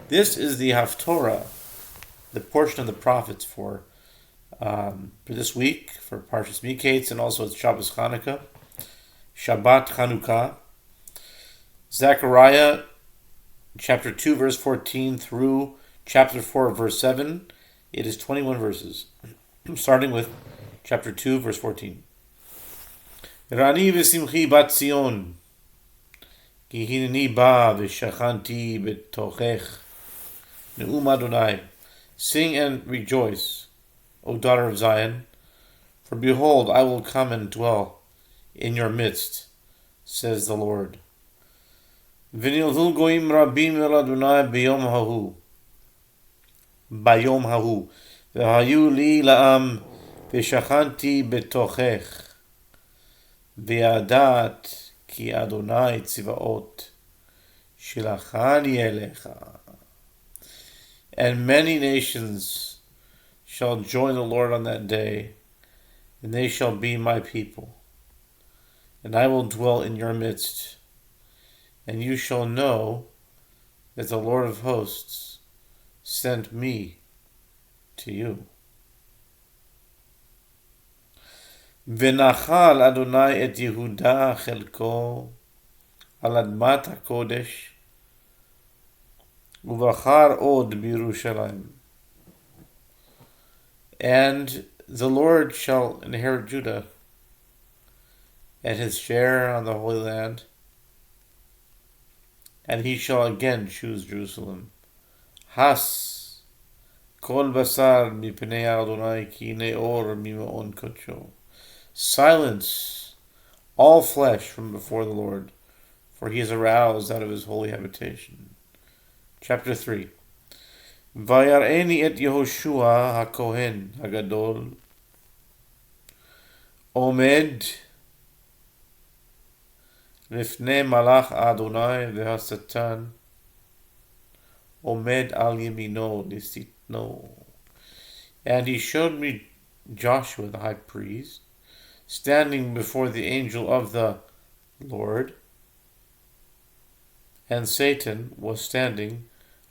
This is the Haftarah, the portion of the prophets for this week, for Parshas Miketz, and also it's Shabbos Chanukah, Shabbat Chanukah, Zechariah chapter 2 verse 14 through chapter 4 verse 7. It is 21 verses, starting with chapter 2 verse 14. Rani v'simchi bat Zion, ki hineni ba v'shachanti betochech, ne'um Adonai. Sing and rejoice, O daughter of Zion, for behold, I will come and dwell in your midst, says the Lord. V'nilhu goyim rabim el Adonai bayom hahu, v'hayu li la'am v'shachanti betochech, v'yadat ki Adonai tzivaot shilachani elecha. And many nations shall join the Lord on that day, and they shall be my people. And I will dwell in your midst, and you shall know that the Lord of hosts sent me to you. V'nachal Adonai et Yehuda chelko al admat hakodesh, uvachar od b'Yerushalayim. And the Lord shall inherit Judah and his share on the Holy Land, and he shall again choose Jerusalem. Has kol basar mipnei Adonai ki neor mimaon kodsho. Silence all flesh from before the Lord, for he is aroused out of his holy habitation. Chapter 3. Vayar'eni et Yehoshua HaKohen HaGadol Omed Lifnei Malach Adonai V'Hasatan Omed Al Yemino Nisitno. And he showed me Joshua the high priest standing before the angel of the Lord, and Satan was standing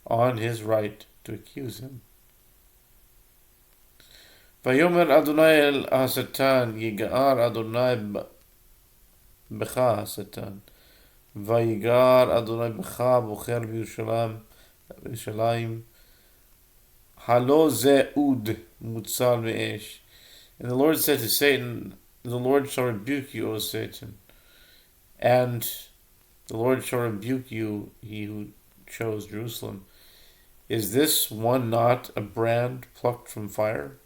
on his right to accuse him. Vayomer Adonai el Hasatan, Yigar Adonai Becha Hasatan, Vayigar Adonai Becha Bocher B'Yerushalayim, Halo ze ud mutzal me'esh. And the Lord said to Satan, the Lord shall rebuke you, O Satan, and the Lord shall rebuke you, he who chose Jerusalem. Is this one not a brand plucked from fire?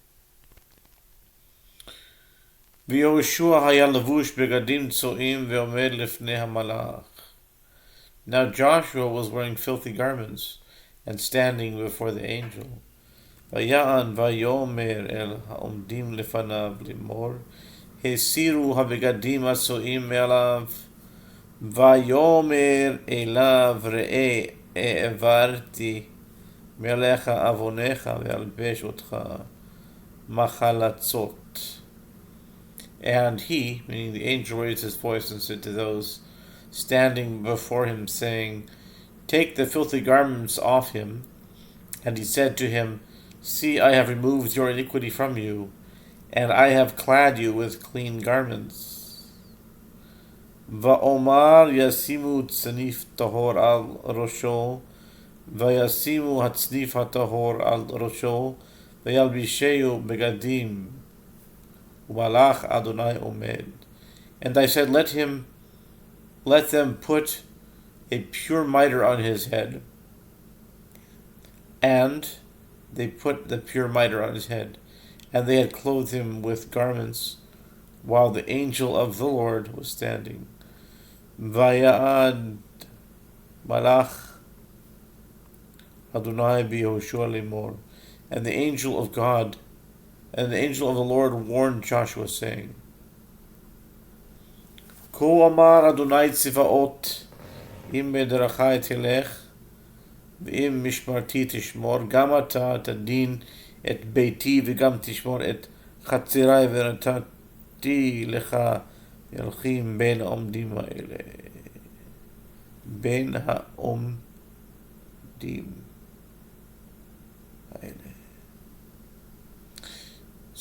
V'Yehoshua haya levush begadim tzoim ve'omed lifnei hamalach. Now Joshua was wearing filthy garments and standing before the angel. Vaya'an vayomer el ha'omdim lefanav limor, hesiru habegadim atzoim me'alav, vayomer elav re'e e'evarti Melecha avonecha ve'albesh otcha machalatzot. And he, meaning the angel, raised his voice and said to those standing before him, saying, Take the filthy garments off him. And he said to him, See, I have removed your iniquity from you, and I have clad you with clean garments. Va'omar yasimu tsanif tahor al rosho, Vayasimu hatznif hatahor al rosho, vayalbisheu begadim, umalach Adonai omed. And I said, let them put a pure mitre on his head. And they put the pure mitre on his head, and they had clothed him with garments, while the angel of the Lord was standing. Vayad malach Adonai b'Yehoshua limor. And the angel of God, and the angel of the Lord warned Joshua, saying, Ko amar Adonai tzivaot, im bedrachai telech, v'im mishmarti tishmor, gam ata tadin et beiti, v'gam tishmor et chatzirai v'natati lecha yalchim ben ha'omdim ha'ele. Ben ha'omdim.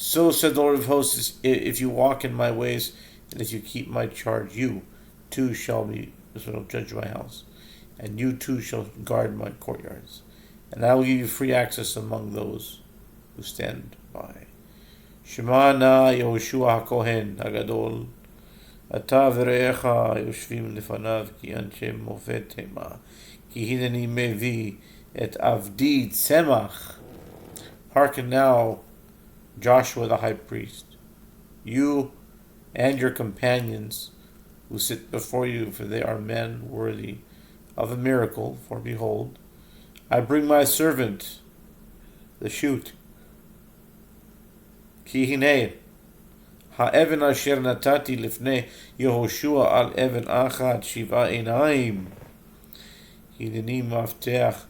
So said the Lord of hosts, if you walk in my ways, and if you keep my charge, you too shall judge my house, and you too shall guard my courtyards, and I will give you free access among those who stand by. Shema na Yehoshua HaKohen HaGadol, אתה ורעך יושבים לפניו כי אנשי מופת המה, כי הנני מביא את עבדי צמח. Hearken now, Joshua the high priest, you and your companions who sit before you, for they are men worthy of a miracle. For behold, I bring my servant, the shoot. כי הנה, האבן אשר נתתי לפני יהושע על אבן אחת 7 עיניים. הנני מבטיח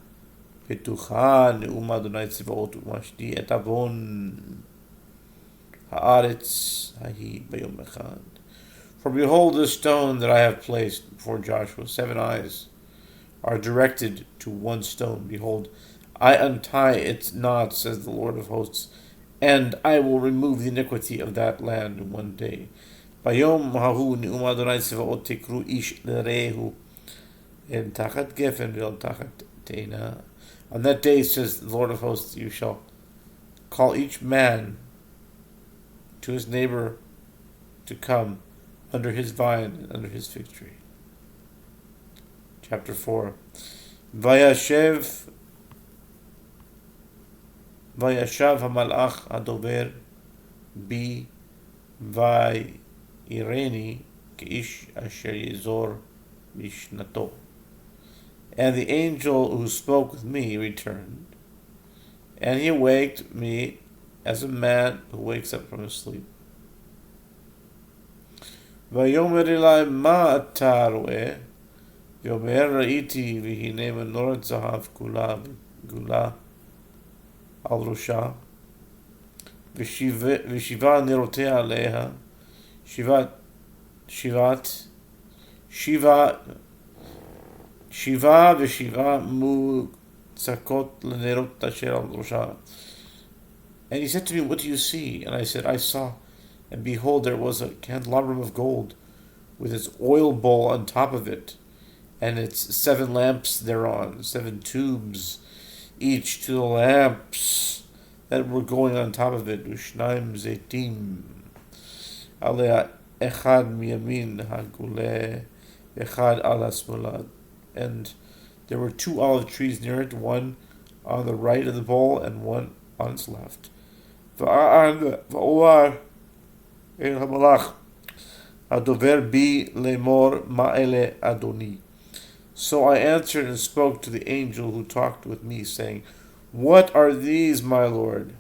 פתוחה נאום אדוני צבאות ומשתי את עוון הארץ ההיא ביום אחד. For behold, the stone that I have placed before Joshua, 7 eyes are directed to one stone. Behold, I untie its knots, says the Lord of hosts, and I will remove the iniquity of that land in one day. Bayom hahu neum Adonai Tzevaot tikru ish l'rehu en tachat gefen vel tachat teina. On that day, says the Lord of hosts, you shall call each man to his neighbor to come under his vine and under his fig tree. Chapter 4. Vayashav hamalach hadover bi vayireni keish asher yizor mishnato. And the angel who spoke with me returned, and he waked me as a man who wakes up from his sleep. ויאמר אלי מה אתה רואה? ואומר ראיתי והנה מנורת זהב כולה וגולה על ראשה ושבעה נרותיה עליה שבעה ושבעה מוצקות לנרות אשר על ראשה. And he said to me, what do you see? And I said, I saw, and behold, there was a candelabrum of gold with its oil bowl on top of it, and its 7 lamps thereon, 7 tubes, each to the lamps that were going on top of it, Ushnaim Zeitim, Alea Echad Miyamin Hagule, Echad Ala Smolad. And there were 2 olive trees near it, one on the right of the bowl and one on its left. Va'omar el hamalach hadover bi lemor ma'ele adoni. So I answered and spoke to the angel who talked with me, saying, what are these, my Lord?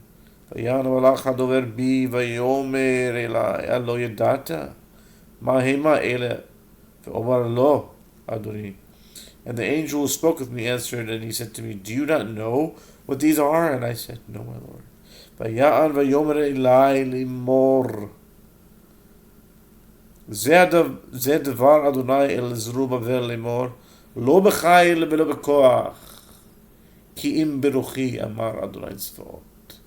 Vayan hamalach hadover bi vayomer elai alo yadata mahema ele va'omar lo adoni. And the angel who spoke with me answered, and he said to me, do you not know what these are? And I said, no, my Lord. Vaya'an vayomer elai limor. זה דבר אדוני אל זרובבל לאמור, לא בחיל ולא בכוח, כי אם ברוחי אמר אדוני צבאות.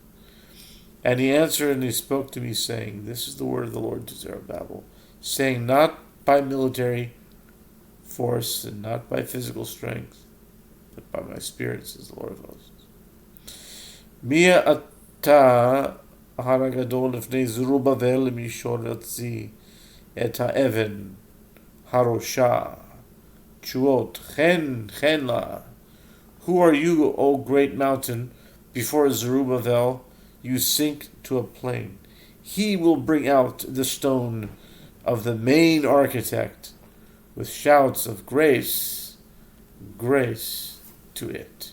And he answered and he spoke to me, saying, this is the word of the Lord to Zerubbabel, saying, not by military force and not by physical strength, but by my spirit, says the Lord of hosts. Mia ata haragadol לפני זרובבל למישור ארצי את האבן הראשה תשואות chen la. Who are you, O great mountain? Before Zerubbabel you sink to a plain. He will bring out the stone of the main architect with shouts of grace, grace to it.